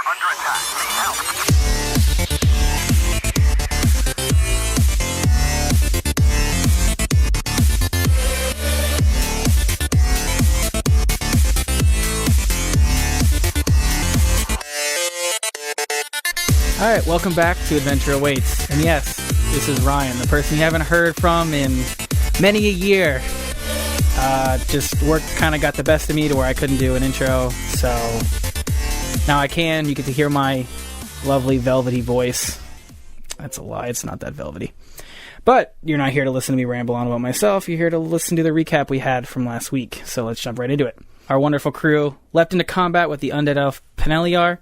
under attack. Need help. Alright, welcome back to Adventure Awaits. And yes, this is Ryan, the person you haven't heard from in many a year. Just work kind of got the best of me to where I couldn't do an intro, so now I can. You get to hear my lovely velvety voice. That's a lie, it's not that velvety. But you're not here to listen to me ramble on about myself, you're here to listen to the recap we had from last week, so let's jump right into it. Our wonderful crew leapt into combat with the undead elf Peneliar,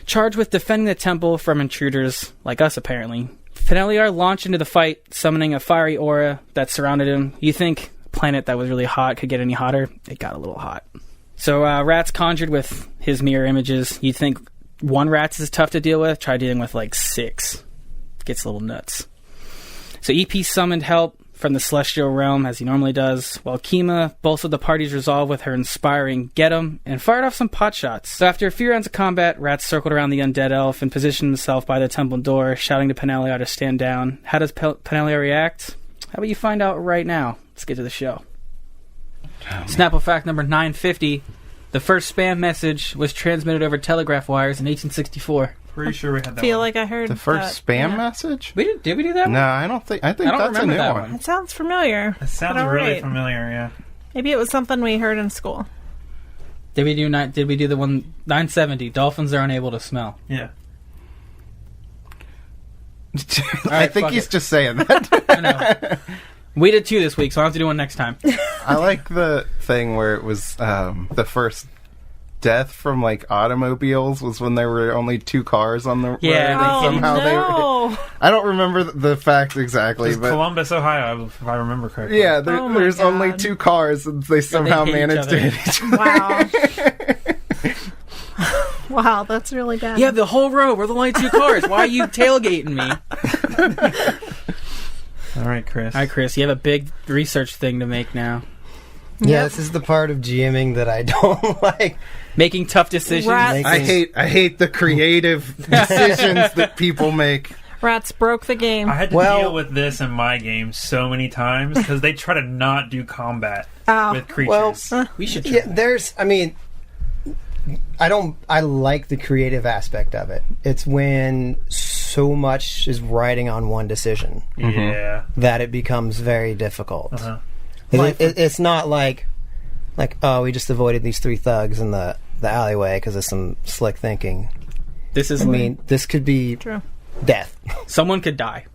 charged with defending the temple from intruders like us, apparently. Peneliar launched into the fight, summoning a fiery aura that surrounded him. You think a planet that was really hot could get any hotter? It got a little hot. So Rats conjured with his mirror images. You'd think one Rats is tough to deal with. Try dealing with like 6. Gets a little nuts. So EP summoned help from the celestial realm, as he normally does, while Kima bolstered the party's resolve with her inspiring "Get 'em" and fired off some pot shots. So after a few rounds of combat, Rats circled around the undead elf and positioned himself by the temple door, shouting to Peneliar to stand down. How does Peneliar react? How about you find out right now? Let's get to the show. Snapple fact number 950. The first spam message was transmitted over telegraph wires in 1864. Pretty sure we had that feel one. like I heard The first that, spam message? Did we do that one? No, I don't think. I think I don't that's a remember new that one. one. It sounds familiar. It sounds But really alright. familiar, yeah. Maybe it was something we heard in school. Did we do the one 970? Dolphins are unable to smell. Yeah. I think fuck he's it. just saying that. I know. We did 2 this week, so I'll have to do one next time. I like the thing where it was the first death from like automobiles was when there were only 2 cars on the road. Yeah, And they- somehow they were, I don't remember the facts exactly, It's but Columbus, Ohio, if I remember correctly. yeah, Oh my there's only God. 2 cars and they somehow hate each managed to other. hit each other. Wow. Wow, that's really bad. You have the whole road. We're the only 2 cars. Why are you tailgating me? All right, Chris. All right, Chris, you have a big research thing to make now. Yeah, Yep. this is the part of GMing that I don't like. Making tough decisions. Rats. I hate the creative decisions that people make. Rats broke the game. I had to Well- deal with this in my game so many times because they try to not do combat Oh. with creatures. We should try. Yeah, I like the creative aspect of it. It's when so much is riding on one decision Yeah. that it becomes very difficult. Uh-huh. It's not like, oh, we just avoided these 3 thugs in the alleyway because of some slick thinking. This is I mean, this could be True. death. someone could die.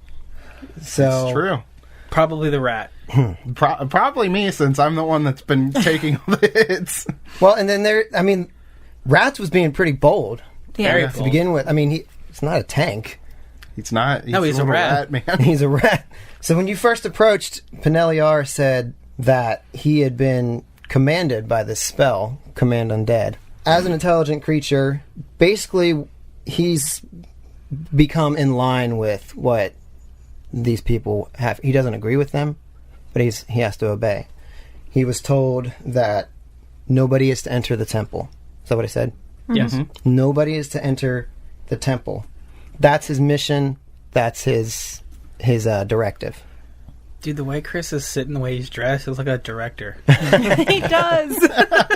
So It's true. Probably the rat. Probably me, since I'm the one that's been taking all the hits. Well, and then Rats was being pretty bold Yeah. Very to bold. begin with. I mean, he's not a tank. He's not. No, he's a little rat. man. He's a rat. So when you first approached, Peneliar said that he had been commanded by this spell, Command Undead. As an intelligent creature, basically he's become in line with what these people have. He doesn't agree with them, but he has to obey. He was told that nobody is to enter the temple. Is that what I said? Yes. Nobody is to enter the temple. That's his mission. That's his directive. Dude, the way Chris is sitting, the way he's dressed, he looks like a director. He does.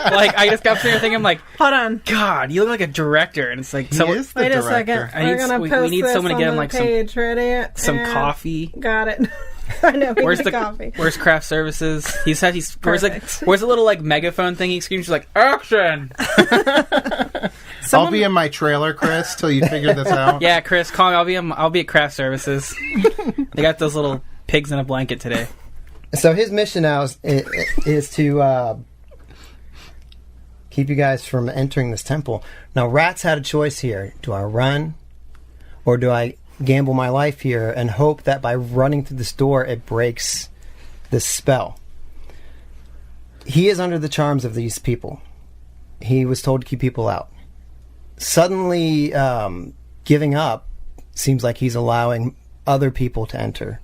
Like, I just got sitting there thinking, like, Hold on. God, you look like a director. And it's like, He someone, is the Wait a director. second. We're gonna we post need this someone to on get him, the like, page. Ready? some And coffee. Got it. I know. We Where's need the coffee? Where's craft services? Where's Perfect. where's the little like megaphone thing he screams like action? I'll be in my trailer, Chris, till you figure this out. Yeah, Chris, call me. I'll be at craft services. They got those little pigs in a blanket today. So his mission now is to keep you guys from entering this temple. Now, Rats had a choice here. Do I run, or do I gamble my life here and hope that by running through this door it breaks this spell? He is under the charms of these people. He was told to keep people out. Suddenly giving up seems like he's allowing other people to enter.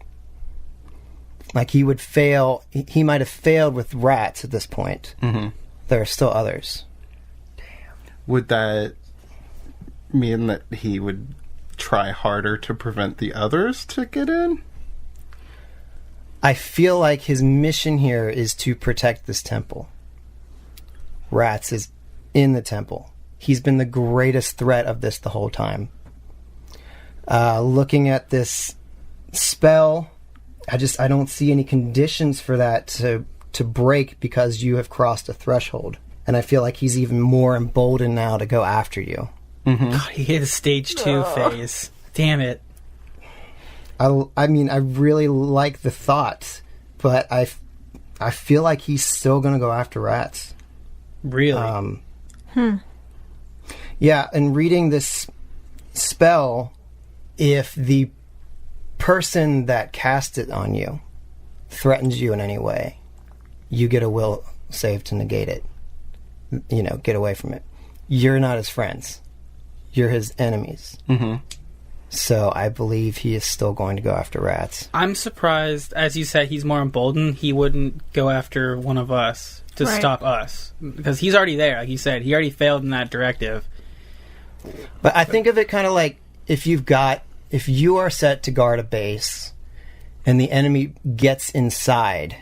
Like he would fail. He might have failed with Rats at this point. Mm-hmm. There are still others. Would that mean that he would try harder to prevent the others to get in? I feel like his mission here is to protect this temple. Rats is in the temple. He's been the greatest threat of this the whole time. Looking at this spell, I don't see any conditions for that to break because you have crossed a threshold. And I feel like he's even more emboldened now to go after you. God, he hit his stage 2 phase. Damn it. I mean, I really like the thought, but I feel like he's still going to go after rats. Really? Yeah, and reading this spell, if the person that cast it on you threatens you in any way, you get a will save to negate it. You know, get away from it. You're not his friends. You're his enemies. Mm-hmm. So I believe he is still going to go after rats. I'm surprised, as you said, he's more emboldened. He wouldn't go after one of us to stop us. Because he's already there, like you said. He already failed in that directive. But I think of it kind of like if you are set to guard a base and the enemy gets inside,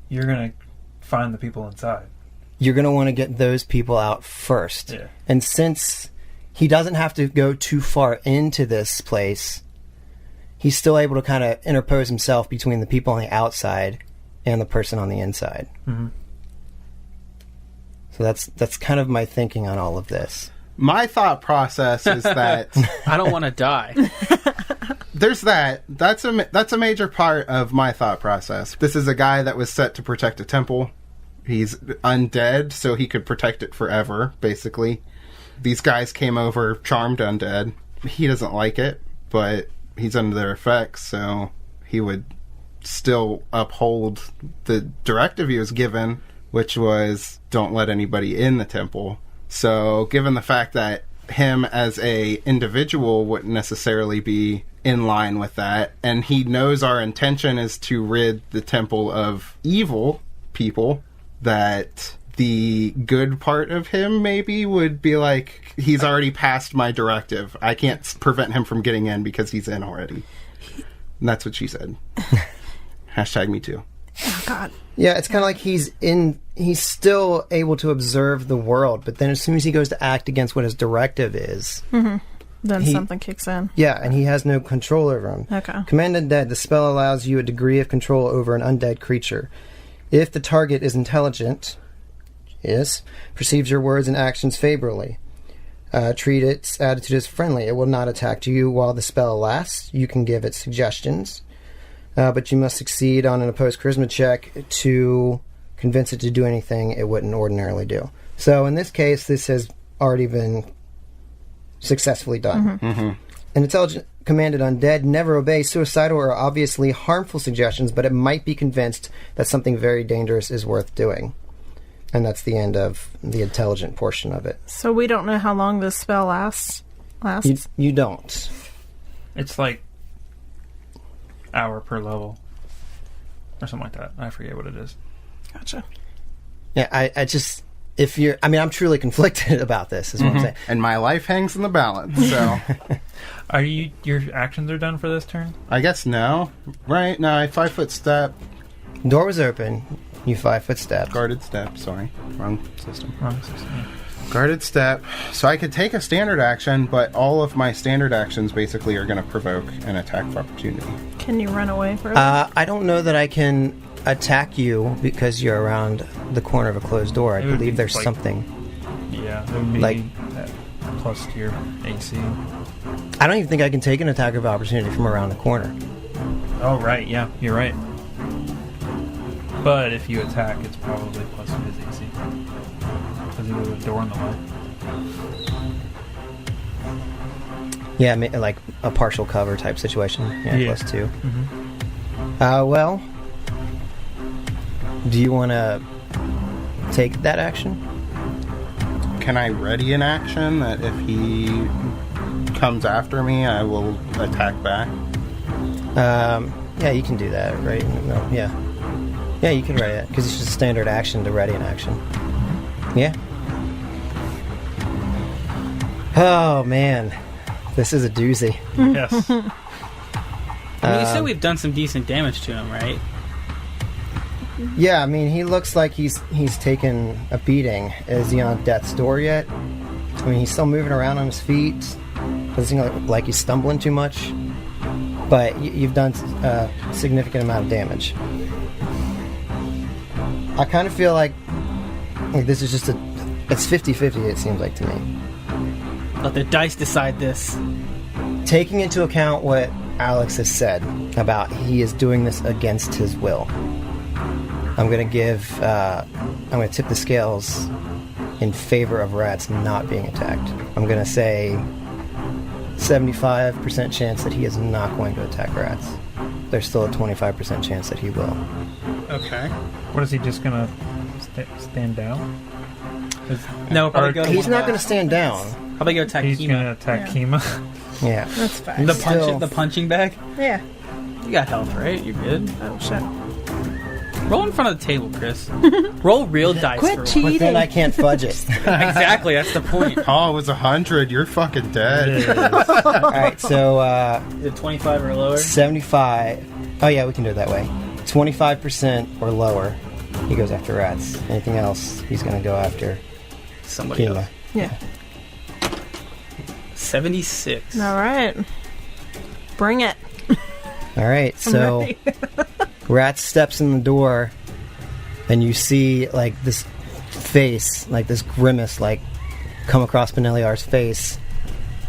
You're going to find the people inside. you're going to want to get those people out first. Yeah. And since he doesn't have to go too far into this place, he's still able to kind of interpose himself between the people on the outside and the person on the inside. Mm-hmm. So that's kind of my thinking on all of this. My thought process is that I don't want to die. there's that. That's a major part of my thought process. This is a guy that was set to protect a temple. He's undead, so he could protect it forever, basically. These guys came over, charmed undead. He doesn't like it, but he's under their effects, so he would still uphold the directive he was given, which was don't let anybody in the temple. So given the fact that him as a individual wouldn't necessarily be in line with that, and he knows our intention is to rid the temple of evil people, that the good part of him maybe would be like, he's already passed my directive. I can't prevent him from getting in because he's in already. And that's what she said. Hashtag me too. Oh, God. Yeah, it's kind of like he's still able to observe the world, but then as soon as he goes to act against what his directive is, Then something kicks in. yeah, and he has no control over him. Okay. Command Undead. The spell allows you a degree of control over an undead creature. If the target is intelligent, perceives your words and actions favorably, treat its attitude as friendly. It will not attack you while the spell lasts. You can give it suggestions, but you must succeed on an opposed charisma check to convince it to do anything it wouldn't ordinarily do. So in this case, this has already been successfully done. An intelligent commanded undead never obeys suicidal or obviously harmful suggestions, but it might be convinced that something very dangerous is worth doing. And that's the end of the intelligent portion of it. So we don't know how long this spell lasts? You don't. It's like hour per level. Or something like that. I forget what it is. Gotcha. Yeah, I just... I'm truly conflicted about this, is what I'm saying. And my life hangs in the balance, so... Your actions are done for this turn? I guess no. Right? No, I 5-foot step. Door was open. You 5-foot step. Guarded step, sorry. Wrong system. Wrong system, yeah. Guarded step. So I could take a standard action, but all of my standard actions basically are going to provoke an attack of opportunity. Can you run away from it? I don't know that I can attack you because you're around the corner of a closed door. I It would believe be there's like- something. Yeah, it would be Like- plus to your AC. I don't even think I can take an attack of opportunity from around the corner. Oh, right, yeah, you're right. But if you attack, it's probably plus to his AC. Because he was a door in the way. Yeah, like a partial cover type situation. Yeah. +2. Well, do you want to take that action? Can I ready an action that if he comes after me, I will attack back? Yeah, you can do that, right? No, yeah. Yeah, you can ready it, because it's just a standard action to ready an action. Yeah. Oh man, this is a doozy. Yes. I mean, you said we've done some decent damage to him, right? Yeah, I mean, he looks like he's taken a beating. Is he on death's door yet? I mean, he's still moving around on his feet. Doesn't look like he's stumbling too much. But you've done a significant amount of damage. I kind of feel like this is just it's 50-50, it seems like to me. Let the dice decide this. Taking into account what Alex has said about he is doing this against his will, I'm going to tip the scales in favor of rats not being attacked. I'm going to say 75% chance that he is not going to attack rats. There's still a 25% chance that he will. Okay. What is he just gonna stand down? No, probably go. He's not going to stand down. How about go attack He's Kima? gonna attack Kima. Yeah. That's fine. The punching bag. Yeah. You got health, right? You're good. Oh shit. Roll in front of the table, Chris. Roll real dice. Quit for cheating. once. But then I can't fudge it. Exactly, that's the point. Oh, it was 100. You're fucking dead. All right, so Is it 25 or lower? 75. Oh yeah, we can do it that way. 25% or lower, he goes after rats. Anything else, he's going to go after Somebody Kima. else. Yeah. 76. All right. Bring it. All right, I'm so ready. Rat steps in the door, and you see like this face, like this grimace, like come across Peneliar's face,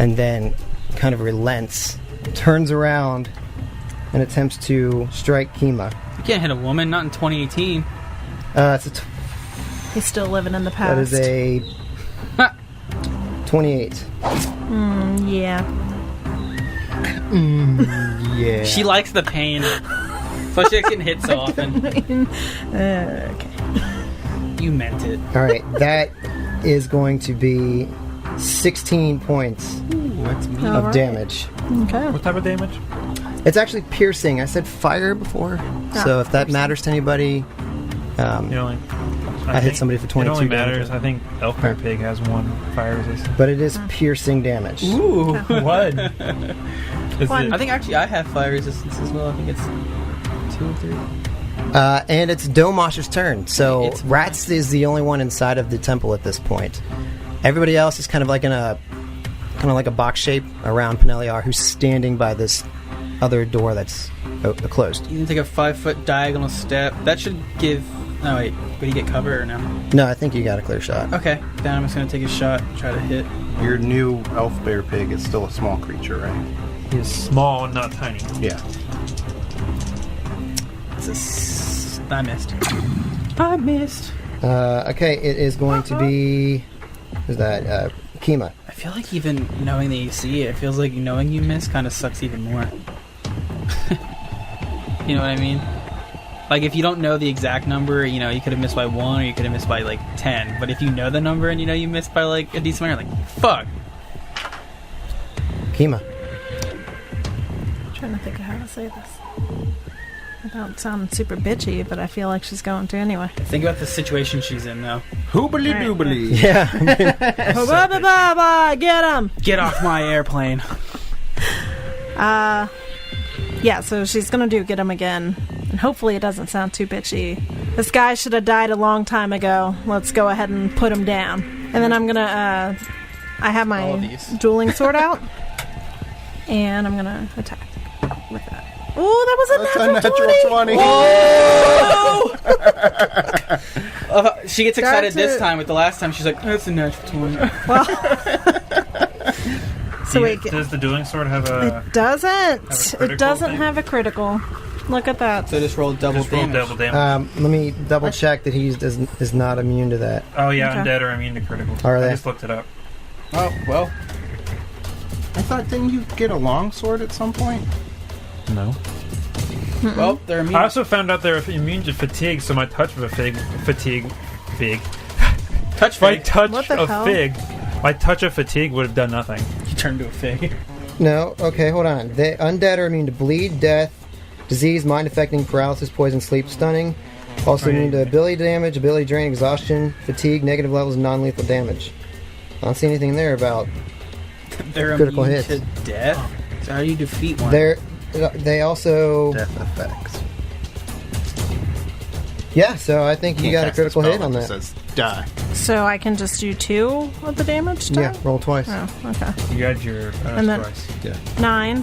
and then kind of relents, turns around, and attempts to strike Kima. You can't hit a woman, not in 2018. He's still living in the past. That is a 28. Yeah. Yeah. She likes the pain. So she getting hit so often. Okay. You meant it. All right, that is going to be 16 points What's me? of Alright. damage. Okay. What type of damage? It's actually piercing. I said fire before, so if that matters to anybody, You only, I hit somebody for 22 It only damage. matters. I think Elf Bear Pig has 1 fire resistance. but it is piercing damage. Ooh. What? Is One. it, I think actually I have fire resistance as well. I think it's 2 or 3. And it's Domosh's turn. So It's Rats is the only one inside of the temple at this point. Everybody else is kind of like a box shape around Peneliar, who's standing by this other door that's closed. You can take a 5-foot diagonal step. That should give. Oh wait, would he get cover or no? No, I think you got a clear shot. Okay, then I'm just gonna take a shot, try to hit. Your new elf bear pig is still a small creature, right? he's small and not tiny. Yeah. I missed. I missed. Okay, it is going to be. Who's that? Kima. I feel like even knowing that you see it feels like knowing you miss kind of sucks even more. You know what I mean? Like if you don't know the exact number, you know, you could have missed by 1 or you could have missed by like 10. But if you know the number and you know you missed by like a decent amount, you're like, fuck. Kima. I'm trying to think of how to say this without sounding super bitchy, but I feel like she's going to anyway. Think about the situation she's in now. Hoobly doobly. Yeah. Get him! Get off my airplane. Yeah, so she's gonna get him again. And hopefully it doesn't sound too bitchy. This guy should have died a long time ago. Let's go ahead and put him down. And then I'm gonna, I have All my of these. dueling sword out. And I'm gonna attack with that. Oh, that was That's a natural 20. She gets excited That's this it. time. With the last time, she's like, "That's a natural 20." So wait, Does the dueling sword have a... it doesn't. Have a It critical doesn't thing? have a critical. Look at that. So just roll double Just roll damage. double damage. Let me double check that he is not immune to that. Oh yeah, Okay. Undead are immune to critical. Are I they? just looked it up. Oh well. I thought, didn't you get a longsword at some point? No. Well, they're immune. I also found out they're immune to fatigue, so my touch of a fatigue. Touch My fig. touch What the of hell? my touch of fatigue would have done nothing. You turn into a fig. No, okay, hold on. The undead are immune to bleed, death, disease, mind affecting, paralysis, poison, sleep, stunning. Also immune to ability damage, ability drain, exhaustion, fatigue, negative levels, and non-lethal damage. I don't see anything there about They're critical immune hits. to death? So how do you defeat one? They also... Death effects. Yeah, so I think you got a critical hit on that. Says die. So I can just do 2 of the damage? Yeah, roll twice. Oh, okay. You got your And then- twice. 9.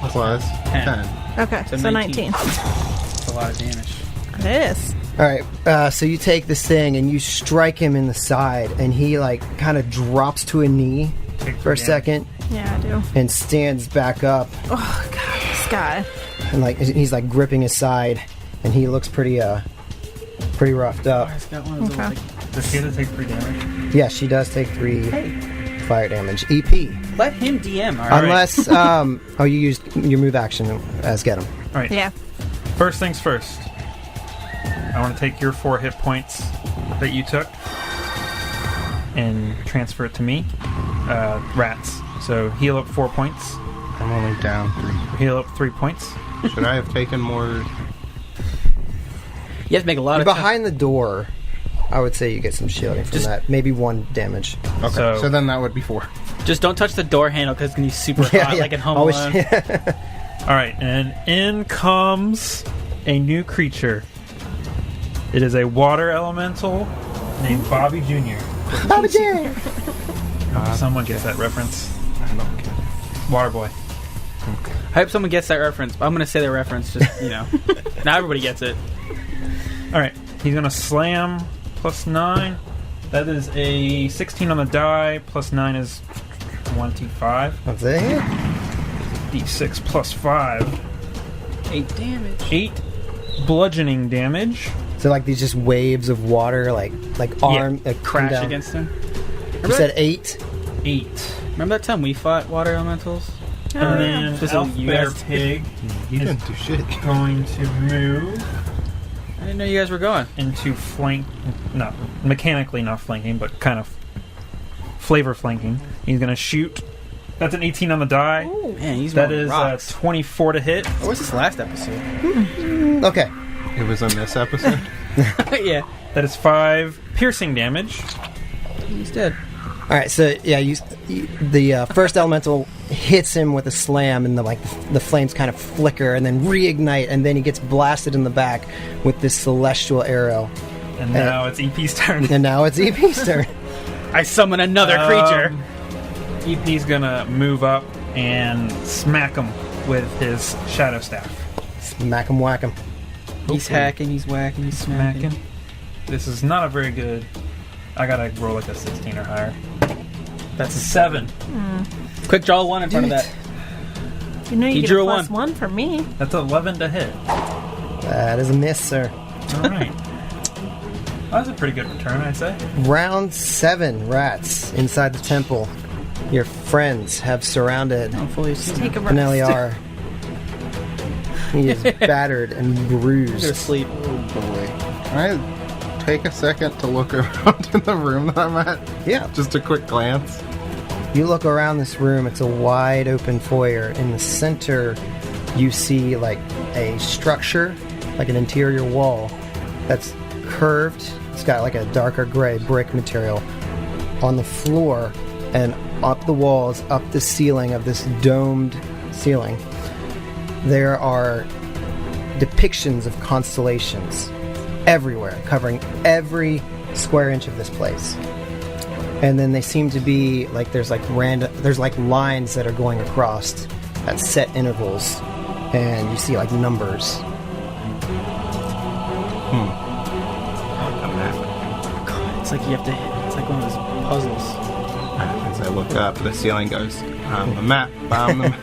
Plus 10. Okay, so 19. That's a lot of damage. It is. All right, so you take this thing and you strike him in the side, and he like kind of drops to a knee Take for a damage. second Yeah, I do. and stands back up, Oh, God, this guy. and like he's like gripping his side, and he looks pretty roughed up. He's got one of those Okay. little, like, Does she have to take 3 damage? Yeah, she does take 3 hey, fire damage. EP, let him DM. All right. unless you used your move action as get him. All right. Yeah. First things first. I want to take your 4 hit points that you took and transfer it to me. Rats. So heal up 4 points. I'm only down 3. Heal up 3 points. Should I have taken more? You have to make a lot You're of tough- behind the door. I would say you get some shielding from Just- that. Maybe 1 damage. Okay, So- so then that would be 4. Just don't touch the door handle because it's going to be super hot, like at Home Always- Alone. All right, and in comes a new creature. It is a water elemental named Bobby Jr. Bobby Jr. Someone gets that reference. I'm not kidding. Water boy. I hope someone gets that reference, but I'm going to say the reference just, Now everybody gets it. All right, he's gonna slam plus 9. That is a 16 on the die. Plus 9 is 25. That's it. D6 plus 5. 8 damage. 8 bludgeoning damage. So like these just waves of water, like arm like, come Crash down. against him. You said 8. 8. Remember that time we fought water elementals? And then Just Elf you Bear guys- Pig You is didn't do shit. going to move I didn't know you guys were going. into flank, not mechanically not flanking, but kind of flavor flanking. He's going to shoot. That's an 18 on the die. Man, he's That rolling is rocks. 24 to hit. What was this last episode? Okay. It was in this episode. Yeah, That is 5 piercing damage. he's dead. All right. So yeah, the first elemental hits him with a slam, and the flames kind of flicker and then reignite, and then he gets blasted in the back with this celestial arrow. And now it's EP's turn. And now it's EP's turn. I summon another creature. EP's gonna move up and smack him with his shadow staff. Smack him, whack him. He's hacking, he's whacking, he's smacking. Smacking. This is not a very good. I gotta roll like a 16 or higher. That's a 7. Quick, draw 1 in front of that. You know you He get drew a a plus 1 for me. That's 11 to hit. That is a miss, sir. All right. That was a pretty good return, I'd say. Round 7, rats inside the temple. Your friends have surrounded Hopefully it's Take a rest. Peneliar. He is battered and Go to bruised. sleep. Oh boy. Can I take a second to look around in the room that I'm at? Yeah. Just a quick glance. You look around this room, it's a wide open foyer. In the center, you see like a structure, like an interior wall that's curved. It's got like a darker gray brick material on the floor, and up the walls, up the ceiling of this domed ceiling, there are depictions of constellations everywhere, covering every square inch of this place. And then they seem to be like there's like lines that are going across at set intervals, and you see like numbers. It's like you have to hit. It's like one of those puzzles. As I look up, the ceiling goes, the map, the map.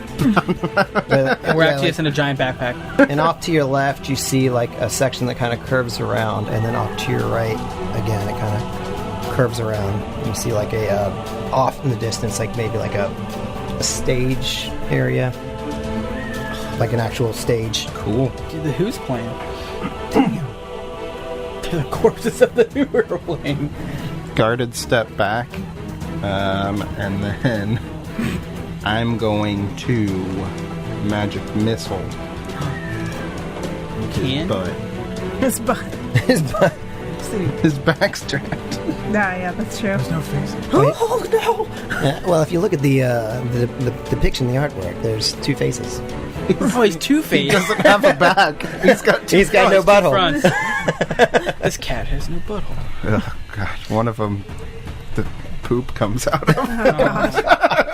And we're actually just in a giant backpack. And off to your left, you see like a section that kind of curves around, and then off to your right, again, it kind of curves around. You see like a off in the distance, like maybe like a stage area, like an actual stage. Cool. Dude, the Who's playing. Damn. They're the corpses of the Who are playing. Guarded step back, and then I'm going to magic missile. Can? But His butt. His butt. His back's strapped. Yeah, that's true. There's no face. Oh no! Well, if you look at the depiction, the artwork, there's two faces. Oh, he's He two-faced. doesn't have a back. He's got two He's got no fronts. butthole. Fronts. This cat has no butthole. Oh, God. One of them, the poop comes out of.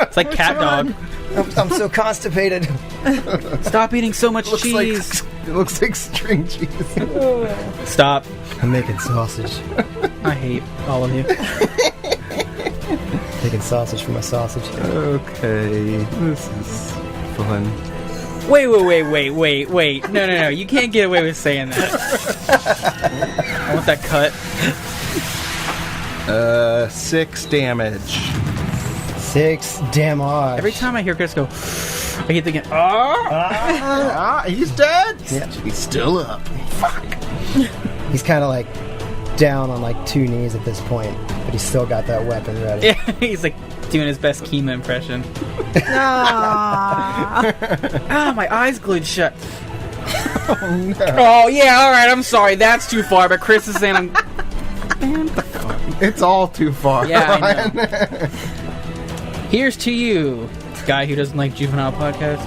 It's like cat dog. I'm so constipated. Stop eating so much cheese. It looks like string cheese. Stop. I'm making sausage. I hate all of you. Making sausage for my sausage. Okay, this is fun. Wait. No. You can't get away with saying that. I want that cut. 6 damage. 6 damage. Every time I hear Chris go, I keep thinking, oh! He's dead. Yeah. He's still up. Fuck. He's kind of like down on like 2 knees at this point, but he's still got that weapon ready. Yeah, he's like doing his best Kima impression. Ah, my eyes glued shut. Oh, no. Oh, yeah, alright, I'm sorry, that's too far, but Chris is saying I'm... Man, what the fuck? It's all too far. Yeah, I Ryan. know. Here's to you, guy who doesn't like juvenile podcasts.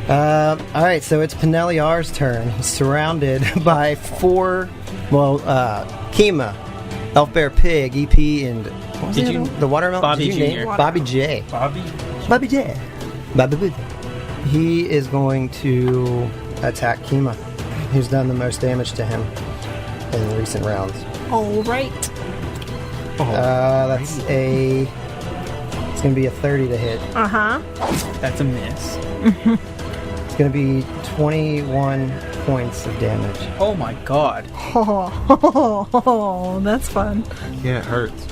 Alright, so it's Peneliar's turn. He's surrounded by 4, Kima, Elf Bear Pig, EP, and... what was Did the you- other one? The Watermelon? Bobby Did you name Jr. it? Bobby J. Bobby? Bobby J. Bobby J. He is going to attack Kima, who's done the most damage to him in recent rounds. Alright. That's a... It's going to be a 30 to hit. Uh-huh. That's a miss. It's going to be 21 points of damage. Oh my god. Oh, that's fun. Yeah, it hurts.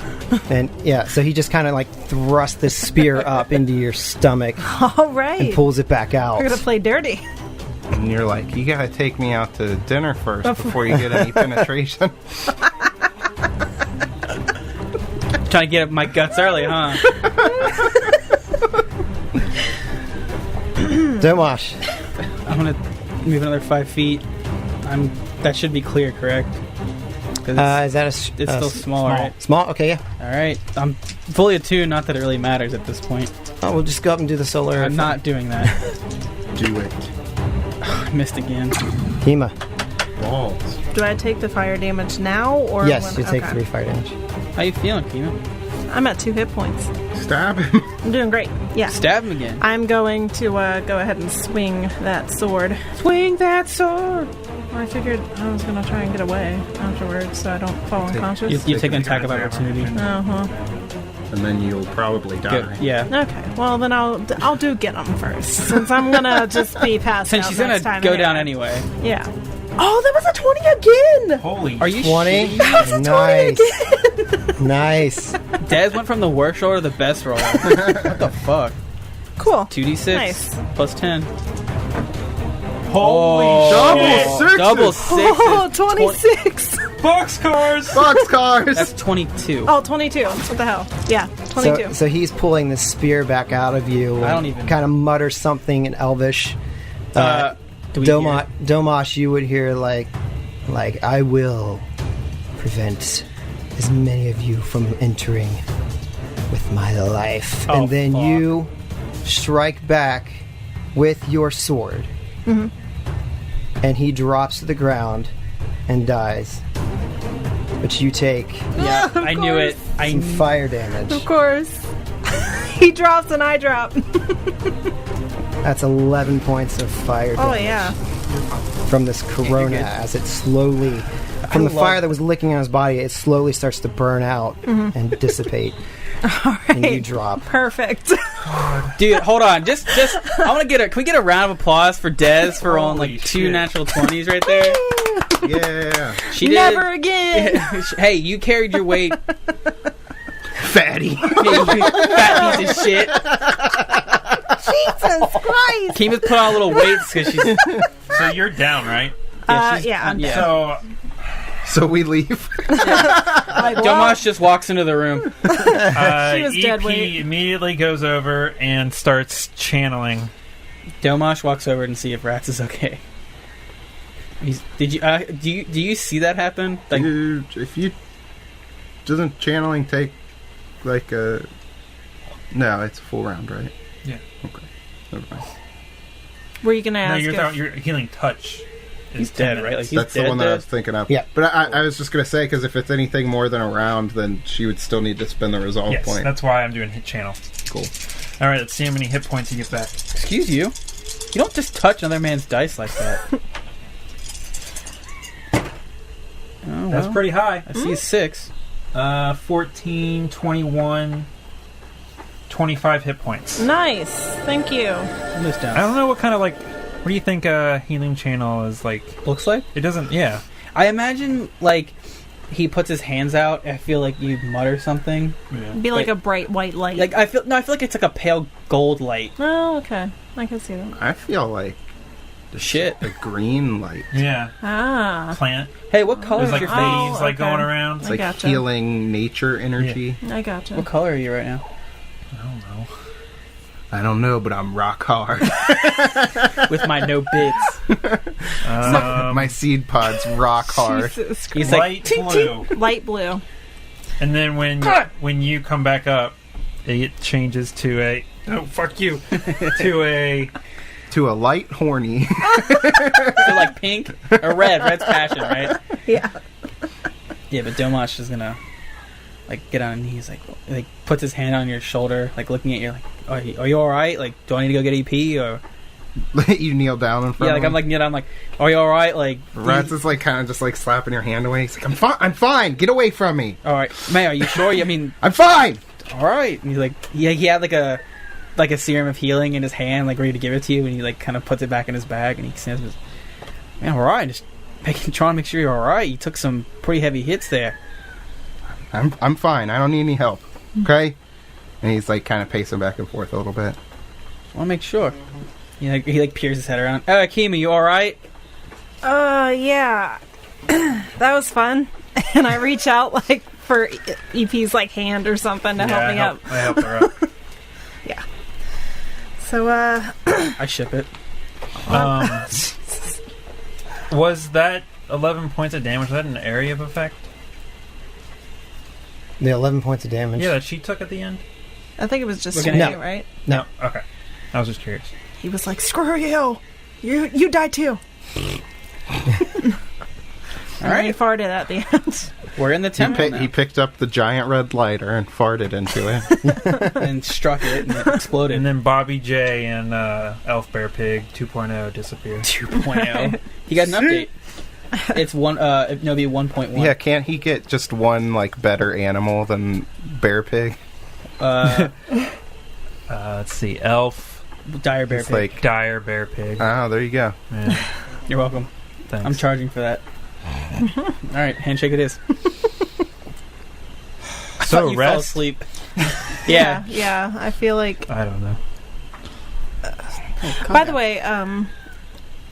And yeah, so he just kind of like thrusts this spear up into your stomach Alright. and pulls it back out. We're gonna play dirty. And you're like, you gotta take me out to dinner first before you get any penetration. Trying to get up my guts early, huh? Domash. I'm gonna move another 5 feet. That should be clear, correct? 'Cause Is that a... it's still small, right? Small? Okay, yeah. Alright. I'm fully attuned, not that it really matters at this point. Oh, we'll just go up and do the solar... I'm not doing that. Do it. I missed again. Kima. Balls. Do I take the fire damage now or Yes, when- you take okay. 3 fire damage. How you feeling, Kima? I'm at 2 hit points. Stab him. I'm doing great. Yeah. Stab him again. I'm going to go ahead and swing that sword. Swing that sword! I figured I was going to try and get away afterwards so I don't fall unconscious. You take an attack of opportunity. Uh-huh. And then you'll probably die. Good. Yeah. Okay, well then I'll do get him first since I'm gonna just be passed Since out she's gonna next time go down anyway. Yeah. Oh, that was a 20 again. Holy Are you 20? shitting? That was a 20 Nice. again. Nice. Dez went from the worst roll to the best roll. What the fuck? Cool. 2d6 Nice. plus 10. Holy Double shit! sixes. Double sixes. Oh, 26. Boxcars! Boxcars. That's 22. Oh, 22. What the hell? Yeah, 22. So he's pulling the spear back out of you. I don't even- kind of mutters something in Elvish. Do we hear- Domash, you would hear like I will prevent as many of you from entering with my life, Oh, and then fuck. you strike back with your sword, and he drops to the ground and dies. But you take Yeah, I knew it. some fire damage. Of course. He drops and I drop. That's 11 points of fire damage. Oh, yeah. From this corona good. as it slowly, from the fire that was licking on his body, it slowly starts to burn out and dissipate. All And you right. drop. Perfect. Dude, hold on. Just I want to get can we get a round of applause for Dez for rolling Holy like 2 shit. natural 20s right there? Yeah. She did. Never again. Hey, you carried your weight. Fatty. Fat piece of shit. Jesus Christ. Kima's put on little weights because she's. So you're down, right? she's- Yeah, I'm yeah. So, So we leave. Domash just walks into the room. She was dead EP weight. immediately goes over and starts channeling. Domash walks over and see if Rats is okay. Did you do you see that happen? Like, if you doesn't channeling take like a no, it's a full round, right? Yeah. Okay. Never mind. Were you gonna No, ask? your healing touch. he's dead, right? Like, he's That's the dead, one that I dead? was thinking of. Yeah. But I was just gonna say, because if it's anything more than a round, then she would still need to spend the resolve Yes, point. that's why I'm doing hit channel. Cool. All right, let's see how many hit points he gets back. Excuse you. You don't just touch another man's dice like that. Oh, That's well, pretty high. I see 6. 14, 21, 25 hit points. Nice. Thank you. Put this down. I don't know what kind of like. What do you think healing channel is like? Looks like. It doesn't. Yeah. I imagine like he puts his hands out. I feel like you mutter something. Be like Like- a bright white light. Like I feel like it's like a pale gold light. Oh, okay. I can see that. I feel like Shit. a green light. Yeah. Ah, Plant. Hey, what color There's is like your leaves face? Oh, like okay. going around. It's I like gotcha. healing nature energy. I gotcha. What color are you right now? I don't know. I don't know, but I'm rock hard. With my no bits. My seed pod's rock hard. Jesus Christ. He's like, Light "Tink, blue. Light blue. And then when you come back up, it changes to a fuck you to a To a light horny. So like pink or red. Red's passion, right? Yeah. Yeah, but Domash is gonna like get on his knees, like puts his hand on your shoulder, like looking at you, like, are you all right? Like, do I need to go get EP or? You kneel down in front Yeah, of like him. I'm like kneel down, I'm like, are you all right? Like, Rats is like kind of just like slapping your hand away. He's like, I'm fine. I'm fine. Get away from me. all right, May, are you sure? I mean, I'm fine. all right. And he's like, yeah, he had like a serum of healing in his hand, like ready to give it to you, and he like kind of puts it back in his bag, and he says, "Man, all right, just trying to make sure you're all right. You took some pretty heavy hits there." I'm fine. I don't need any help. Okay. And he's like kind of pacing back and forth a little bit. I want to make sure. He peers his head around. Kimi, you all right? Yeah. That was fun. And I reach out like for EP's like hand or something to help me up. I helped her up. Yeah. So I ship it. Was that 11 points of damage? Was that an area of effect? The 11 points of damage. Yeah, that she took at the end? I think it was just We're me, gonna- right? No. Okay. I was just curious. He was like, "Screw you! You died too." All And he right, farted at the end. we're in the temple He picked up the giant red lighter and farted into it. and struck it and it exploded. And then Bobby J and Elf Bear Pig 2.0 disappeared. 2.0. He got an update. It's one. No, be 1.1. Yeah, can't he get just one like better animal than Bear Pig? Let's see. Elf, Dire Bear It's Pig. like, Dire Bear Pig. oh, there you go. Yeah, You're welcome. thanks. I'm charging for that. All right, handshake it is. So You fell rest. asleep. Yeah. Yeah. I feel like. I don't know. By the way,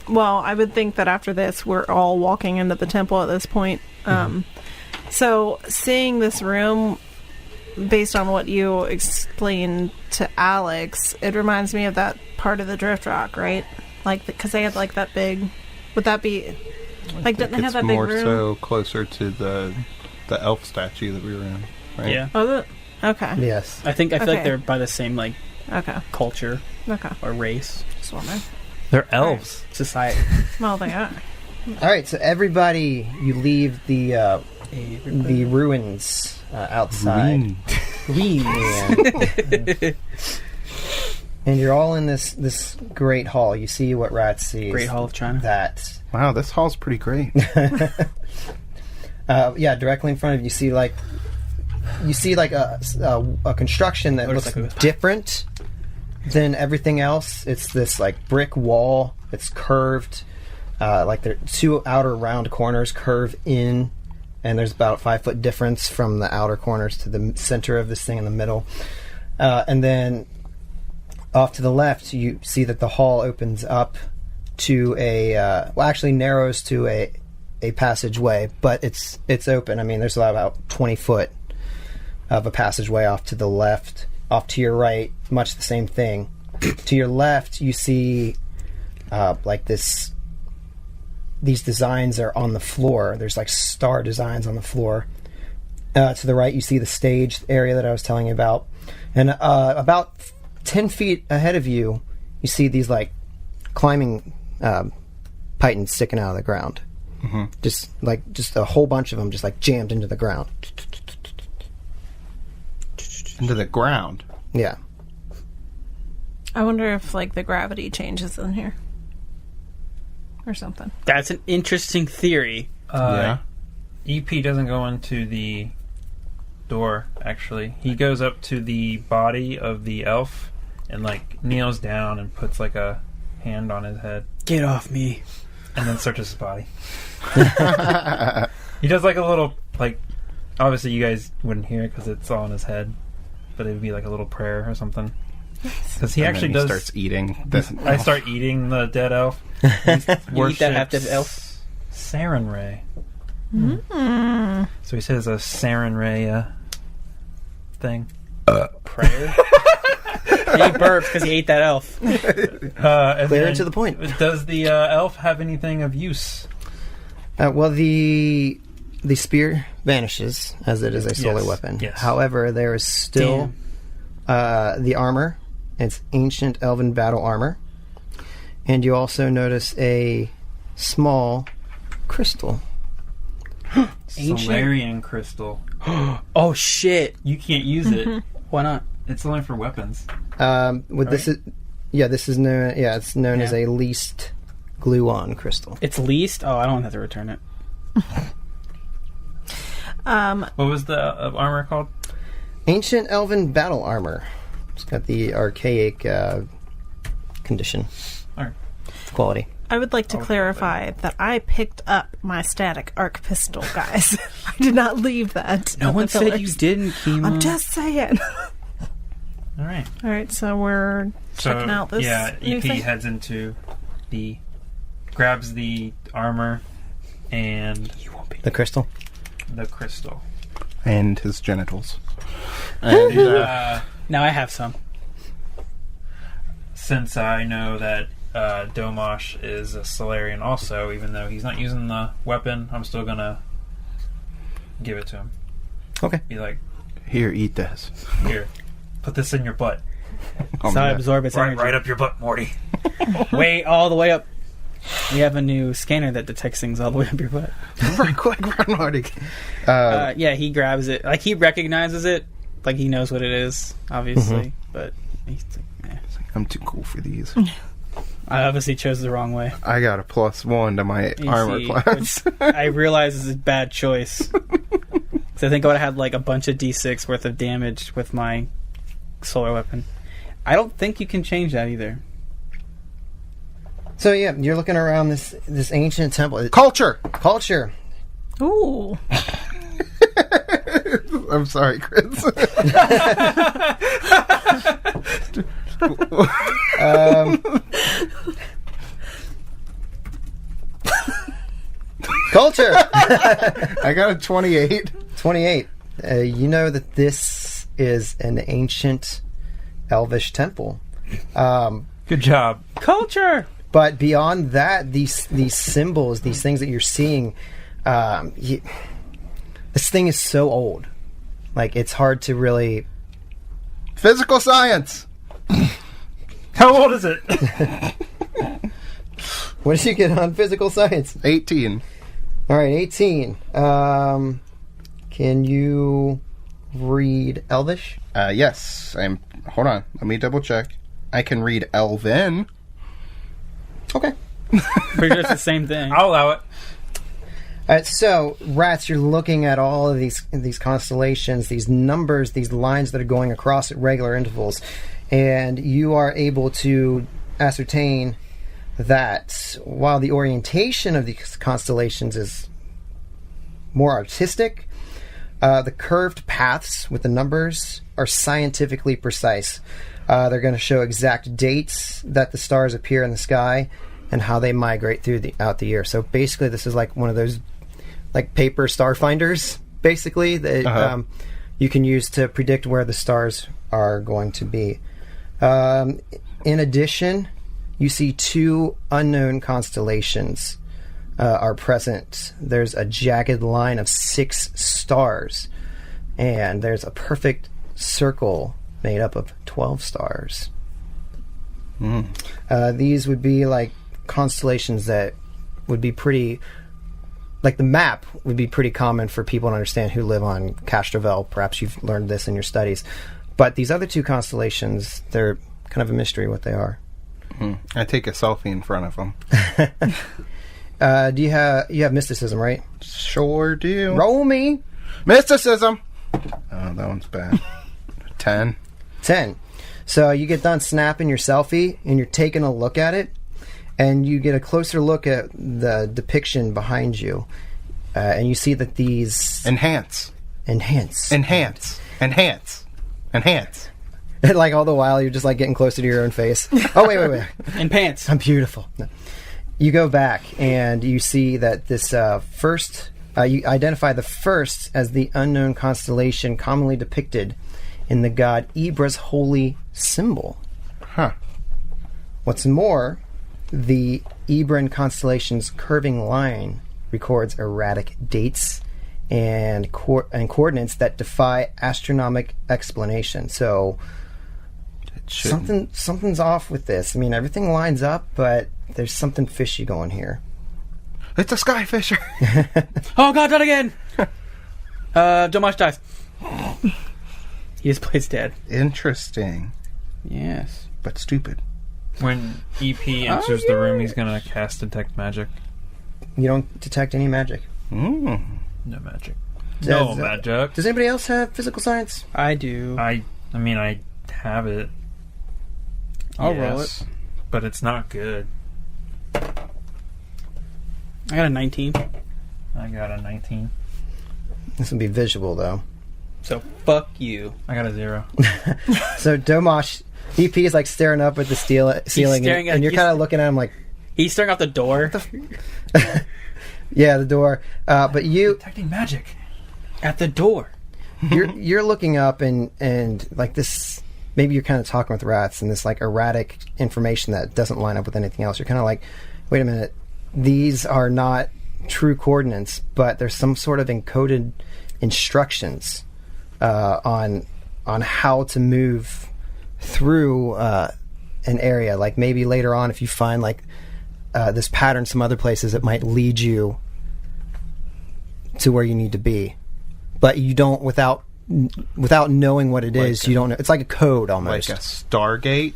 well, I would think that after this, we're all walking into the temple at this point. So, seeing this room, based on what you explained to Alex, it reminds me of that part of the Drift Rock, right? Like, because they had like that big. Would that be like? Didn't they have It's that big more room? so closer to the elf statue that we were in, right? Yeah. Oh, okay. Yes. I feel like Okay. they're by the same like Okay. culture Okay. or race, Just wondering. They're elves. society. Well, they are. All right, so everybody, you leave the ruins outside. Green. And you're all in this great hall. You see what Rat sees. Great Hall of China. That Wow, this hall's pretty great. yeah, directly in front of you, you see like a construction that Looks looks like it was- different than everything else. It's this like brick wall. It's curved. Like the two outer round corners curve in, and there's about a 5-foot difference from the outer corners to the center of this thing in the middle. And then off to the left, you see that the hall opens up to actually narrows to a passageway, but it's open. I mean, there's about 20 foot of a passageway off to the left. Off to your right, much the same thing. To your left, you see like this these designs are on the floor. There's like star designs on the floor. To the right, you see the stage area that I was telling you about. And about 10 feet ahead of you, you see these like climbing pythons sticking out of the ground. Mm-hmm. Just a whole bunch of them just like jammed into the ground. Into the ground? Yeah. I wonder if like the gravity changes in here. Or something. That's an interesting theory. Yeah. EP doesn't go into the door, actually. He goes up to the body of the elf and like kneels down and puts like a hand on his head. Get off me. And then searches his body. He does like a little, like, obviously you guys wouldn't hear it because it's all in his head, but it would be like a little prayer or something. Because he actually does. Starts eating. I start eating the dead elf. You eat that half-dead elf? Sarin Ray. So he says a Sarin Ray thing. Prayer? He burps because he ate that elf. Clear and to the point. Does the elf have anything of use? Well, the spear vanishes as it is a solar Yes. weapon. Yes. However, there is still the armor. It's ancient elven battle armor. And you also notice a small crystal. Ancient? Solarian crystal. Oh, shit. You can't use it. Why not? It's only for weapons. This is known. Yeah, it's known as a least glue-on crystal. It's leased? Oh, I don't have to return it. What was the armor called? Ancient elven battle armor. It's got the archaic condition. Alright. Quality. I would like to clarify that I picked up my static arc pistol, guys. I did not leave that. No at one the said pillars. you didn't, Kima. I'm just saying. Alright. All right, so we're checking out this new EP thing. heads into grabs the armor and The crystal. the crystal. And his genitals. And, Now I have some. since I know that Domash is a Solarian also, even though he's not using the weapon, I'm still gonna give it to him. Okay. Be like, Here, eat this. here, put this in your butt. Oh, So I man. absorb its energy. Right up your butt, Morty. Way all the way up. We have a new scanner that detects things all the way up your butt. Right quick, run, Marty. Yeah, he grabs it. Like, he recognizes it. Like, he knows what it is, obviously. But he's like, eh. I'm too cool for these. I obviously chose the wrong way. I got a +1 to my You armor see, class. which I realize is a bad choice. So I think I would have had like a bunch of D6 worth of damage with my solar weapon. I don't think you can change that either. So yeah, you're looking around this ancient temple. Culture! Culture. Ooh. I'm sorry, Chris. Culture. I got a 28. 28. You know that this is an ancient elvish temple. Good job. Culture! But beyond that, these symbols, these things that you're seeing, this thing is so old. Like, it's hard to really... Physical science! How old is it? What did you get on physical science? 18. All right, 18. Can you read Elvish? Yes. Hold on. Let me double check. I can read Elven. Okay. Pretty sure it's the same thing. I'll allow it. All right, so, Rats, you're looking at all of these constellations, these numbers, these lines that are going across at regular intervals, and you are able to ascertain that while the orientation of these constellations is more artistic, the curved paths with the numbers are scientifically precise. They're going to show exact dates that the stars appear in the sky and how they migrate throughout the year. So basically, this is like one of those like paper starfinders, basically, that you can use to predict where the stars are going to be. In addition, you see two unknown constellations are present. There's a jagged line of 6 stars, and there's a perfect circle made up of 12 stars. These would be like constellations that would be pretty, like the map would be pretty common for people to understand who live on Castrovel. Perhaps you've learned this in your studies. But these other 2 constellations, they're kind of a mystery what they are. I take a selfie in front of them. Do you have mysticism, right? Sure do. Roll me. Mysticism! Oh, that one's bad. 10. 10. So you get done snapping your selfie, and you're taking a look at it, and you get a closer look at the depiction behind you, and you see that these... Enhance. Enhance. Enhance. Enhance. Enhance. And like all the while, you're just like getting closer to your own face. Oh, wait. In pants. I'm beautiful. No. You go back, and you see that this first... you identify the first as the unknown constellation commonly depicted in the god Ibra's holy symbol. Huh. What's more, the Ibran constellation's curving line records erratic dates and coordinates that defy astronomic explanation. So something's off with this. I mean, everything lines up, but there's something fishy going here. It's a skyfisher. Oh god, not again! Domash dies. He just plays dead. Interesting. Yes. But stupid. When EP enters the room, he's gonna cast Detect Magic. You don't detect any magic. No magic. No magic. Does anybody else have physical science? I do. I mean, I have it. I'll roll it. But it's not good. I got a 19. I got a 19. This would be visual, though. So, fuck you. I got a 0. So, Domash, EP is like staring up at the ceiling, and you're kind of looking at him like... He's staring out the door. Yeah, the door. But you... Detecting magic. At the door. You're looking up, and like this... Maybe you're kind of talking with rats, and this like erratic information that doesn't line up with anything else. You're kind of like, wait a minute. These are not true coordinates, but there's some sort of encoded instructions on how to move through an area. Like maybe later on, if you find like this pattern some other places, it might lead you to where you need to be. But you don't, without knowing what it is, you don't know. It's like a code almost. Like a Stargate.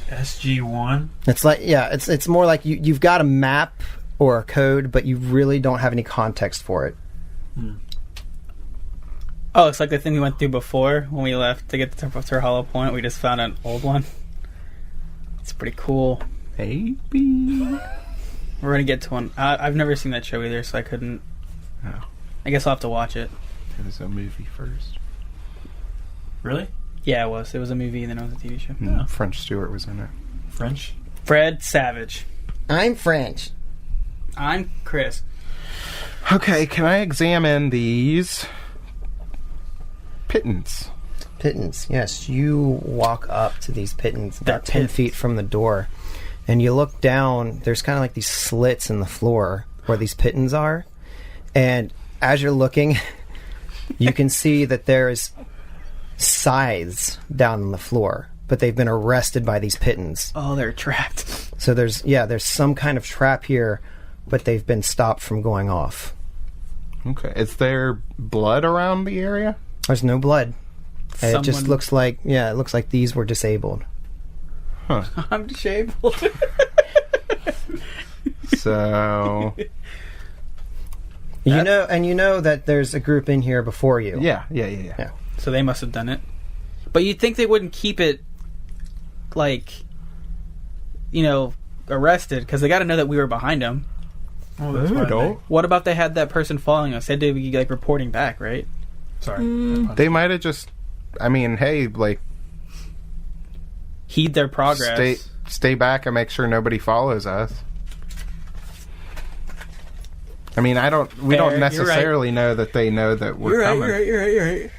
SG1. It's like, yeah, it's more like you've got a map or a code, but you really don't have any context for it. Oh, it's like the thing we went through before when we left to get to Hollow Point. We just found an old one. It's pretty cool. Maybe. We're gonna get to one. I've never seen that show either, so I couldn't. Oh. I guess I'll have to watch it. It was a movie first. Really? Yeah, it was. It was a movie, and then it was a TV show. No, French Stewart was in it. French? Fred Savage. I'm French. I'm Chris. Okay, can I examine these pittance? Pittance, yes. You walk up to these pittance about They're 10 feet from the door, and you look down. There's kind of like these slits in the floor where these pittance are. And as you're looking, you can see that there's scythes down on the floor, but they've been arrested by these pittance. Oh, they're trapped. So there's some kind of trap here, but they've been stopped from going off. Okay. Is there blood around the area? There's no blood. It just Someone- looks like, it looks like these were disabled. Huh. I'm disabled. So... You know that there's a group in here before you. Yeah. So they must have done it. But you'd think they wouldn't keep it, like, arrested, because they got to know that we were behind them. Oh, that's fine. What about they had that person following us? They'd be, like, reporting back, right? Sorry. They might have just... I mean, hey, like... Heed their progress. Stay back and make sure nobody follows us. I mean, we don't necessarily know that they know that we're coming. You're right.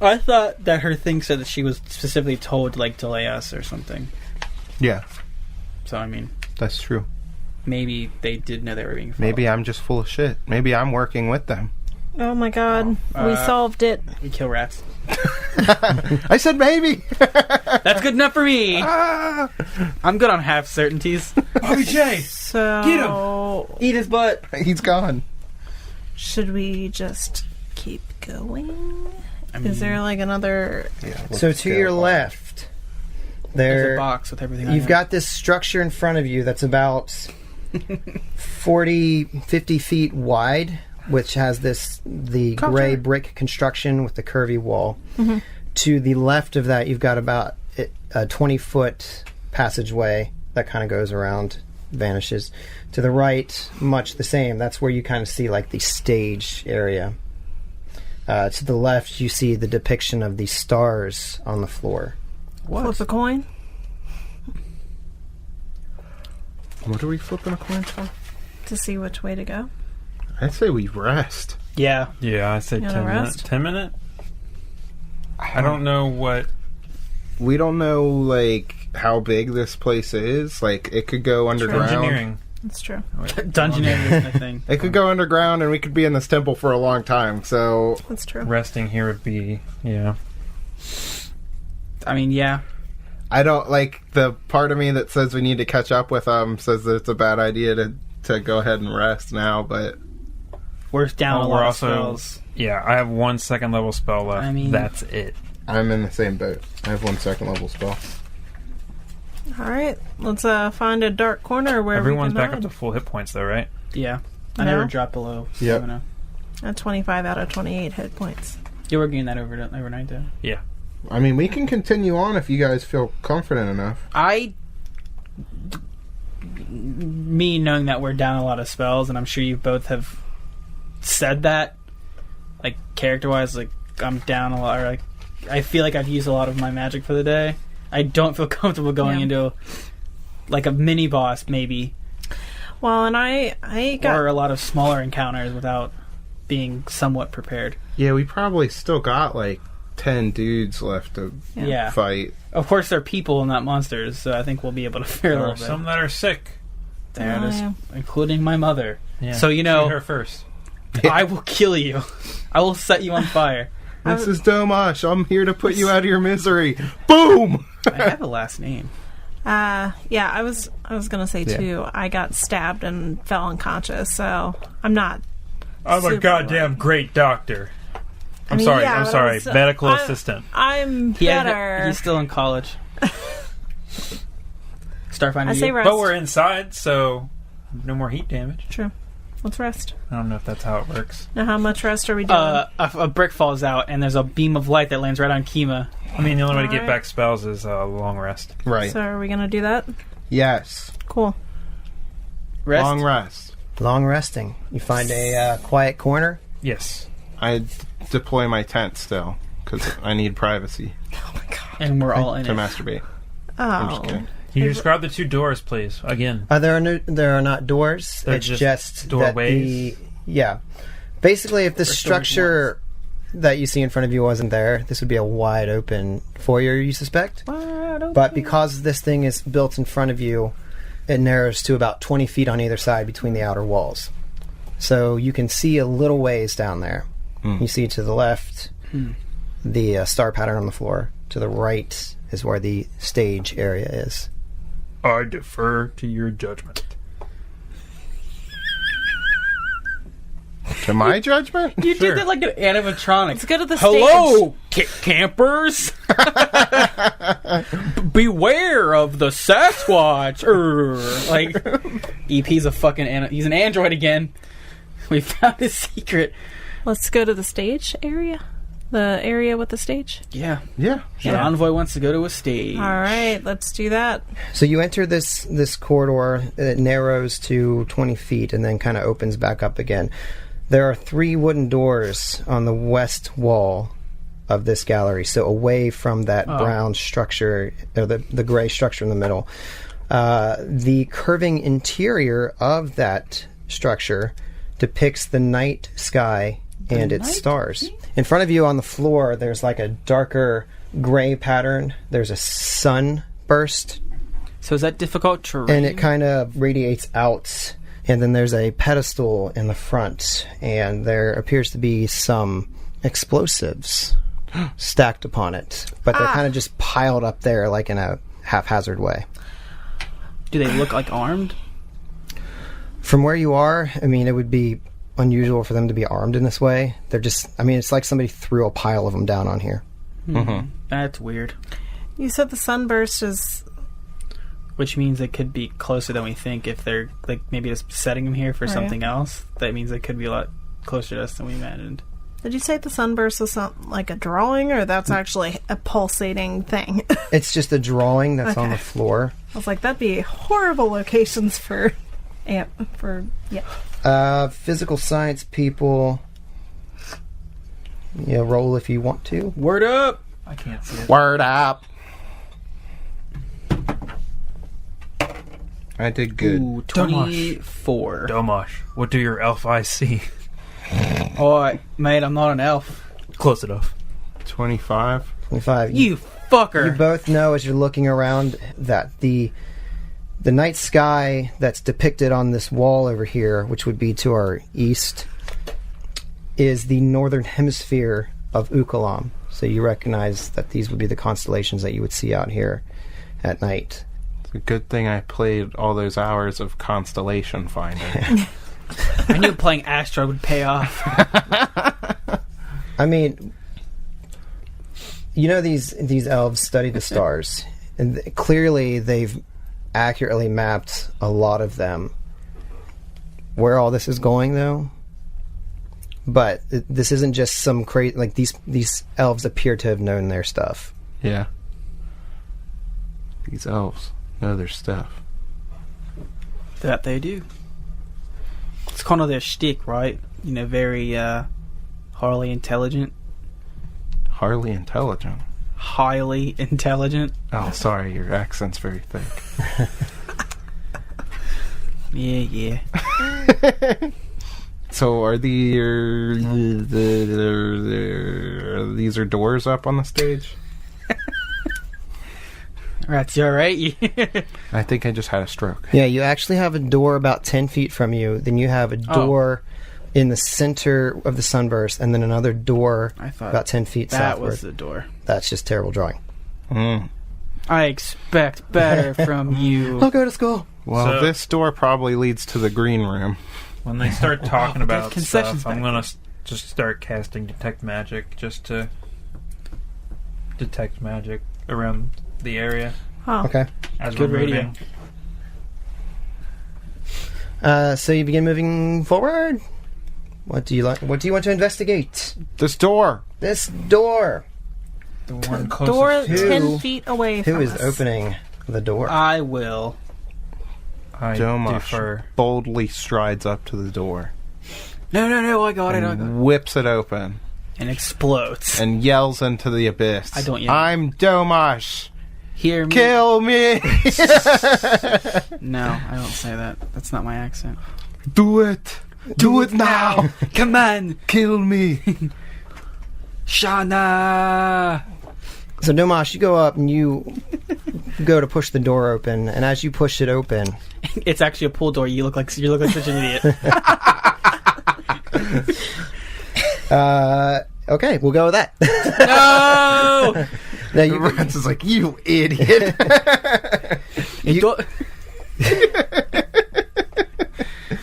I thought that her thing said that she was specifically told to, like, delay us or something. Yeah, So, I mean... that's true. maybe they did know they were being followed. Maybe I'm just full of shit. Maybe I'm working with them. Oh my god. We solved it. We kill rats. I said maybe. That's good enough for me. I'm good on half certainties. OBJ! So... Get him! Eat his butt. He's gone. Should we just keep going? I mean, Is there like another... Yeah, So to your left, there's a box with everything on you've it. got this structure in front of you that's about 40, 50 feet wide, which has the gray brick construction with the curvy wall. Mm-hmm. To the left of that, you've got about a 20-foot passageway that kind of goes around, vanishes. To the right, much the same. That's where you kind of see like the stage area. To the left, you see the depiction of the stars on the floor. Flip a coin? What are we flipping a coin for? To see which way to go? I'd say we rest. Yeah. Yeah, I said You 10 wanna minutes. rest? 10 minute? I don't know what... We don't know, like, how big this place is. Like, it could go underground. Engineering. That's true. Dungeoneering isn't a thing. It could go underground, and we could be in this temple for a long time. So, That's true. Resting here would be... Yeah. I mean, yeah. I don't, like, the part of me that says we need to catch up with them says that it's a bad idea to go ahead and rest now, but... We're down a Well, lot we're of also... spells. Yeah, I have 1 second level spell left. I mean- That's it. I'm in the same boat. I have 1 second level spell. Alright, let's find a dark corner where Everyone's we can back up to full hit points, though, right? Yeah. I No? never drop below. Yep. 7-0. At 25 out of 28 hit points. You're working that overnight, though. Yeah. I mean, we can continue on if you guys feel confident enough. Me knowing that we're down a lot of spells, and I'm sure you both have said that, like, character-wise, like, I'm down a lot, or, like, I feel like I've used a lot of my magic for the day. I don't feel comfortable going into, like, a mini-boss, maybe, Well, and I got... or a lot of smaller encounters without being somewhat prepared. Yeah, we probably still got, like, 10 dudes left to Yeah. fight. Of course, they're people and not monsters, so I think we'll be able to fare a There little are bit. some that are sick. There it Oh, is, yeah. including my mother. Yeah. So, you know- Shoot her first. I will kill you. I will set you on fire. This is Domash. I'm here to put you out of your misery. Boom! I have a last name. yeah, I was gonna say, too, I got stabbed and fell unconscious, so I'm not... I'm a super goddamn like- great doctor. I'm mean, sorry. yeah, I'm but sorry. was, Medical I'm- assistant. I'm better. He's still in college. Starfinder. I say you? rest. But we're inside, so no more heat damage. True. Let's rest. I don't know if that's how it works. Now, how much rest are we doing? A brick falls out, and there's a beam of light that lands right on Kima. I mean, the only way to get Alright. back spells is a long rest. Right. So are we gonna do that? Yes. Cool. Rest. Long rest. Long resting. You find a quiet corner. Yes. I deploy my tent still, because I need privacy Oh my god. And we're all in to it. masturbate. I'm just Oh. kidding. Can you describe the two doors, please? Again. There are not doors. They're it's just just doorways? yeah. Basically, if the Brick doors structure that you see in front of you wasn't there, this would be a wide open foyer, you suspect. But because this thing is built in front of you, it narrows to about 20 feet on either side between the outer walls. So you can see a little ways down there. You see to the left the star pattern on the floor. To the right is where the stage area is. I defer to your judgment. To my judgment? You Sure. did that like an animatronic. Let's go to the Hello, campers. Beware of the Sasquatch. Like, EP's a fucking he's an android again. We found his secret. Let's go to the stage area. The area with the stage. Yeah. Yeah. The envoy wants to go to a stage. All right, let's do that. So you enter this corridor. It narrows to 20 feet and then kind of opens back up again. There are 3 wooden doors on the west wall of this gallery, so away from that brown structure, or the gray structure in the middle. The curving interior of that structure depicts the night sky and its stars. In front of you on the floor, there's like a darker gray pattern. There's a sunburst So is that difficult terrain? And it kind of radiates out, and then there's a pedestal in the front, and there appears to be some explosives stacked upon it, but they're kind of just piled up there like in a haphazard way. Do they look like armed? From where you are, I mean, it would be unusual for them to be armed in this way. They're just, I mean, it's like somebody threw a pile of them down on here. That's weird. You said the sunburst is... Which means it could be closer than we think. If they're like maybe just setting them here for something else, that means it could be a lot closer to us than we imagined. Did you say the sunburst was something like a drawing, or that's actually a pulsating thing? It's just a drawing that's on the floor. I was like, that'd be horrible locations for... Physical science people. Yeah, roll if you want to. Word up! I can't see it. Word up. I did good. Ooh, 24. Domosh, what do your elf eyes see? Alright, mate, I'm not an elf. Close enough. 25. 25. You fucker! You both know as you're looking around that the night sky that's depicted on this wall over here, which would be to our east, is the northern hemisphere of Ukalam. So you recognize that these would be the constellations that you would see out here at night. It's a good thing I played all those hours of Constellation Finder. I knew playing Astra would pay off. I mean, you know, these elves study the stars, and clearly they've accurately mapped a lot of them. Where all this is going, though, but this isn't just some crazy. Like these elves appear to have known their stuff. Yeah. These elves know their stuff. That they do. It's kind of their shtick, right? You know, very highly intelligent. Highly intelligent. Highly intelligent. Oh, sorry, your accent's very thick. Yeah. So are these are doors up on the stage? Rats, you alright? I think I just had a stroke. Yeah, you actually have a door about 10 feet from you. Then you have a door in the center of the sunburst, and then another door about 10 feet southward. That was the door. That's just terrible drawing. I expect better from you. I'll go to school. Well, So- this door probably leads to the green room. When they start talking There's about concessions stuff, I'm back going to just start casting Detect Magic just to detect magic around the area Huh. Okay. as Good we're radio. So you begin moving forward. What do you like? What do you want to investigate? This door. This door. The one Door closest to 10 feet away from Who is us. opening the door? I will. I Domosh defer. boldly strides up to the door No, I got it. and whips it open And explodes. and yells into the abyss. I don't yell. I'm Domosh. Hear me? Kill me. No, I don't say that. That's not my accent. Do it. Do it now. Come on! Kill me. Shana! So Domash, you go up and you go to push the door open, and as you push it open, It's actually a pool door. You look like such an idiot. okay, we'll go with that. No! Now you, Rance is like, you idiot.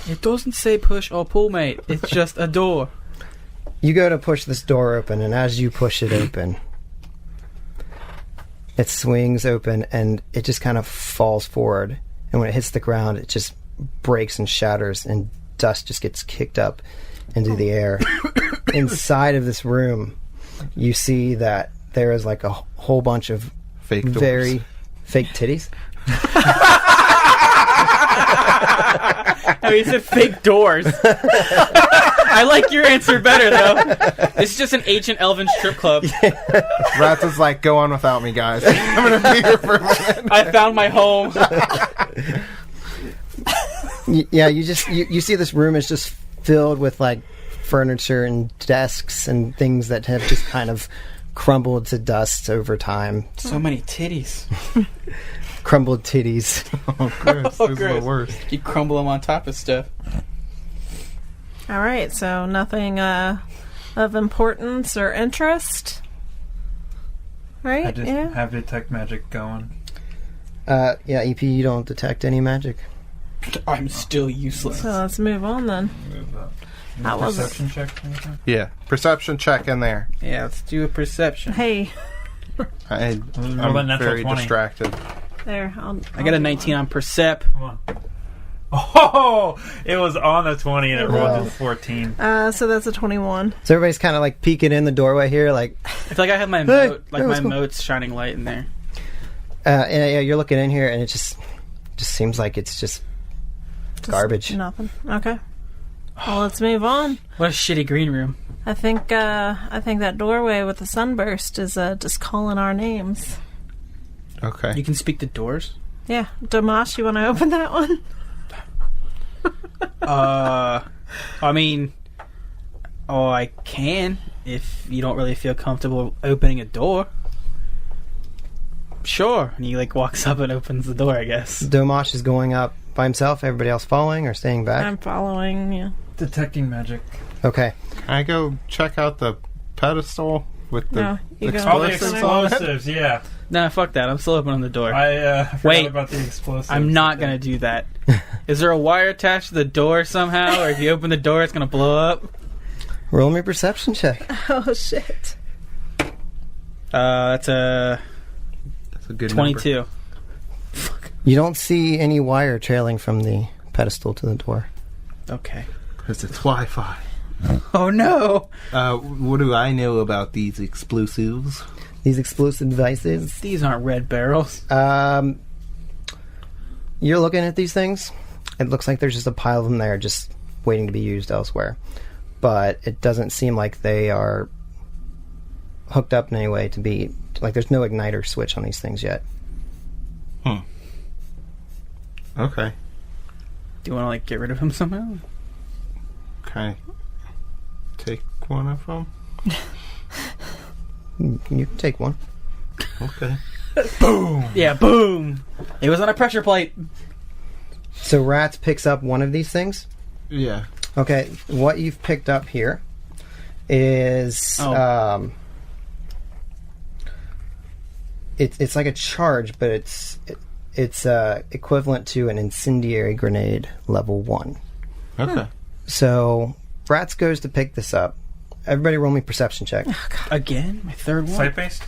It doesn't say push or pull, mate. It's just a door. you go to push this door open, and as you push it open, it swings open, and it just kind of falls forward. And when it hits the ground, it just breaks and shatters, and dust just gets kicked up into the air. Inside of this room, you see that there is like a whole bunch of Fake doors. very fake titties. Oh, you said fake doors. I like your answer better, though. This is just an ancient elven strip club. Rats is like, go on without me, guys. I'm going to be here for a minute. I found my home. Yeah, you see this room is just filled with like furniture and desks and things that have just kind of crumbled to dust over time. So many titties. Crumbled titties. Oh, gross. Oh, This is gross. the worst. You crumble them on top of stuff. All right, so nothing of importance or interest, right? I just have detect magic going. Yeah, EP, you don't detect any magic. I'm still useless. So let's move on then. Move up. That was- Perception check. or anything? Yeah. Perception check in there. Yeah, let's do a perception. Hey, Roll that I'm natural very 20. distracted. there. I got a 19 on percep. Come on. Oh, it was on the 20 and it rolled Wow. to the 14. So that's a 21. So everybody's kind of like peeking in the doorway here, like, I feel like I have my Hey, moat, like hey, my what's going- moat's shining light in there. and yeah, you're looking in here, and it just seems like it's just garbage. Nothing. Okay. Well, let's move on. What a shitty green room. I think that doorway with the sunburst is just calling our names. Okay. You can speak to doors? Yeah, Domash, you want to open that one? I mean, I can if you don't really feel comfortable opening a door. Sure. And he like walks up and opens the door, I guess. Domash is going up by himself. Everybody else following or staying back? I'm following you. Detecting magic. Okay. Can I go check out the pedestal with the No, you go. All the explosives on it? explosives, yeah. Nah, fuck that. I'm still opening the door. I forgot Wait. about the explosives. I'm not gonna do that. Is there a wire attached to the door somehow, or if you open the door, it's gonna blow up? Roll me a perception check. Oh shit! That's a That's a good 22. You don't see any wire trailing from the pedestal to the door. Okay. Because it's Wi-Fi. Oh no! What do I know about these explosives? These explosive devices. These aren't red barrels. You're looking at these things. It looks like there's just a pile of them there, just waiting to be used elsewhere. But it doesn't seem like they are hooked up in any way to be like. There's no igniter switch on these things yet. Okay. Do you want to like get rid of him somehow? Can I take one of them? You can take one. Okay. Yeah, boom! It was on a pressure plate. So Rats picks up one of these things. Yeah. Okay, what you've picked up here is it's like a charge, but it's equivalent to an incendiary grenade level 1. Okay. So Rats goes to pick this up. Everybody roll me perception check. Again? My third one? Sight-based?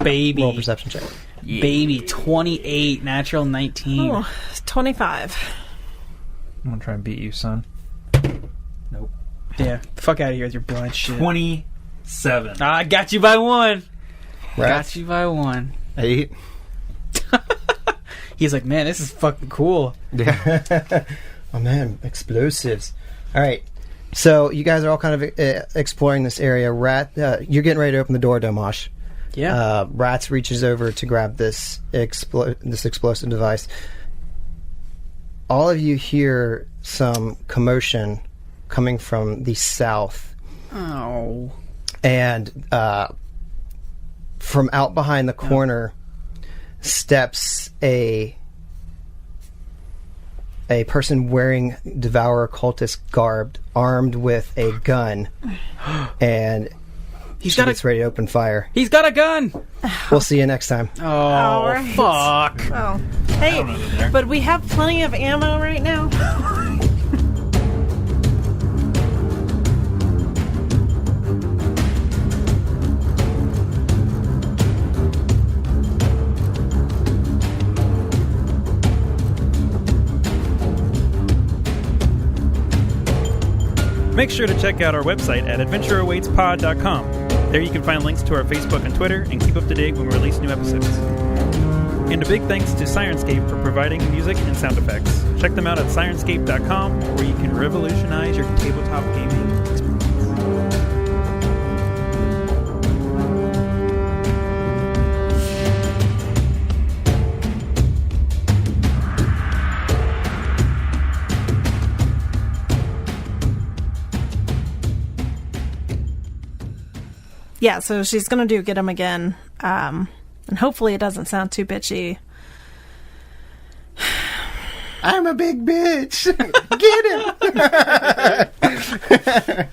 Baby. Roll perception check. Baby, 28, natural 19. Oh, 25. I'm gonna try and beat you, son. Nope. Yeah, fuck out of here with your blind shit. 27. Ah, I got you by one. Rats. Got you by one. 8. He's like, man, this is fucking cool. Yeah. Oh man, explosives. All right. So you guys are all kind of exploring this area. You're getting ready to open the door, Domash. Yeah. Rats reaches over to grab this explosive device. All of you hear some commotion coming from the south, Oh. and from out behind the corner steps a person wearing Devourer cultist garb, armed with a gun, and He's she got gets ready to open fire. He's got a gun. We'll see you next time. Oh, All right. fuck. Oh, hey, but we have plenty of ammo right now. Make sure to check out our website at adventureawaitspod.com. There you can find links to our Facebook and Twitter and keep up to date when we release new episodes. And a big thanks to Sirenscape for providing music and sound effects. Check them out at sirenscape.com, where you can revolutionize your tabletop gaming experience. yeah, so she's gonna get him again, and hopefully it doesn't sound too bitchy. I'm a big bitch. Get him.